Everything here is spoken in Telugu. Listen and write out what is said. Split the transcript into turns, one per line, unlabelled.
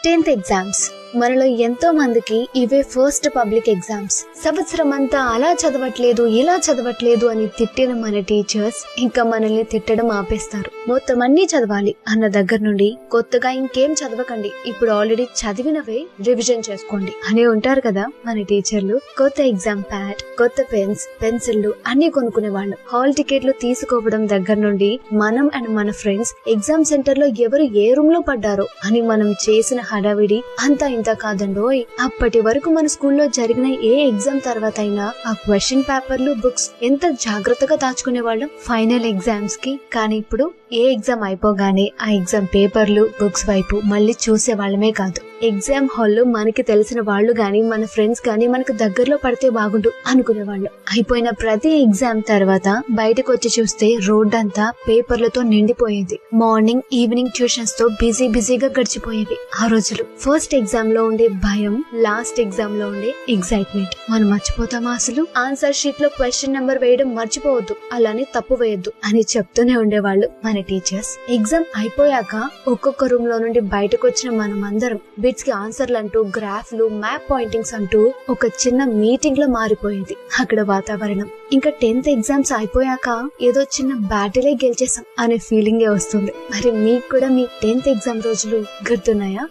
10th ఎగ్జామ్స్ మనలో ఎంతో మందికి ఇవే ఫస్ట్ పబ్లిక్ ఎగ్జామ్స్. సంవత్సరం అంతా అలా చదవట్లేదు ఇలా చదవట్లేదు అని తిట్టిన మన టీచర్స్ ఇంకా మనల్ని తిట్టడం ఆపేస్తారు. మొత్తం అన్ని చదవాలి అన్న దగ్గర నుండి కొత్తగా ఇంకేం చదవకండి, ఇప్పుడు ఆల్రెడీ చదివినవే రివిజన్ చేసుకోండి అని ఉంటారు కదా మన టీచర్లు. కొత్త ఎగ్జామ్ ప్యాడ్, కొత్త పెన్స్, పెన్సిళ్లు అన్ని కొనుక్కునే వాళ్ళు. హాల్ టికెట్లు తీసుకోవడం దగ్గర నుండి మనం అండ్ మన ఫ్రెండ్స్ ఎగ్జామ్ సెంటర్ లో ఎవరు ఏ రూమ్ లో పడ్డారో అని మనం చేసిన హడావిడి అంతా ఇంత కాదండోయ్. అప్పటి వరకు మన స్కూల్లో జరిగిన ఏ ఎగ్జామ్ తర్వాత అయినా ఆ క్వశ్చన్ పేపర్లు, బుక్స్ ఎంత జాగ్రత్తగా దాచుకునే వాళ్ళం ఫైనల్ ఎగ్జామ్స్ కి. కానీ ఇప్పుడు ఏ ఎగ్జామ్ అయిపోగానే ఆ ఎగ్జామ్ పేపర్లు, బుక్స్ వైపు మళ్ళీ చూసే వాళ్ళమే కాదు, ఎగ్జామ్ హాల్లో మనకి తెలిసిన వాళ్ళు గాని మన ఫ్రెండ్స్ గాని మనకు దగ్గరలో పడితే బాగుండు అనుకునేవాళ్ళు. అయిపోయిన ప్రతి ఎగ్జామ్ తర్వాత బయటకు వచ్చి చూస్తే రోడ్డంతా పేపర్లతో నిండిపోయేది. మార్నింగ్, ఈవినింగ్ ట్యూషన్స్ తో బిజీగా గడిచిపోయేవి ఆ రోజులు. ఫస్ట్ ఎగ్జామ్ లో ఉండే భయం, లాస్ట్ ఎగ్జామ్ లో ఉండే ఎగ్జైట్మెంట్ మనం మర్చిపోతామా అసలు? ఆన్సర్ షీట్ లో క్వశ్చన్ నెంబర్ వేయడం మర్చిపోవద్దు, అలానే తప్పు వేయొద్దు అని చెప్తూనే ఉండేవాళ్ళు మన టీచర్స్. ఎగ్జామ్ అయిపోయాక ఒక్కొక్క రూమ్ లో నుండి బయటకు వచ్చిన మనం అందరం బిట్స్ కి ఆన్సర్లు అంటూ, గ్రాఫ్లు, మ్యాప్ పాయింటింగ్స్ అంటూ ఒక చిన్న మీటింగ్ లో మారిపోయేది అక్కడ వాతావరణం. ఇంకా 10th ఎగ్జామ్స్ అయిపోయాక ఏదో చిన్న బ్యాటిలే గెలిచేసాం అనే ఫీలింగే వస్తుంది. మరి మీకు కూడా మీ 10th ఎగ్జామ్ రోజులు గుర్తున్నాయా?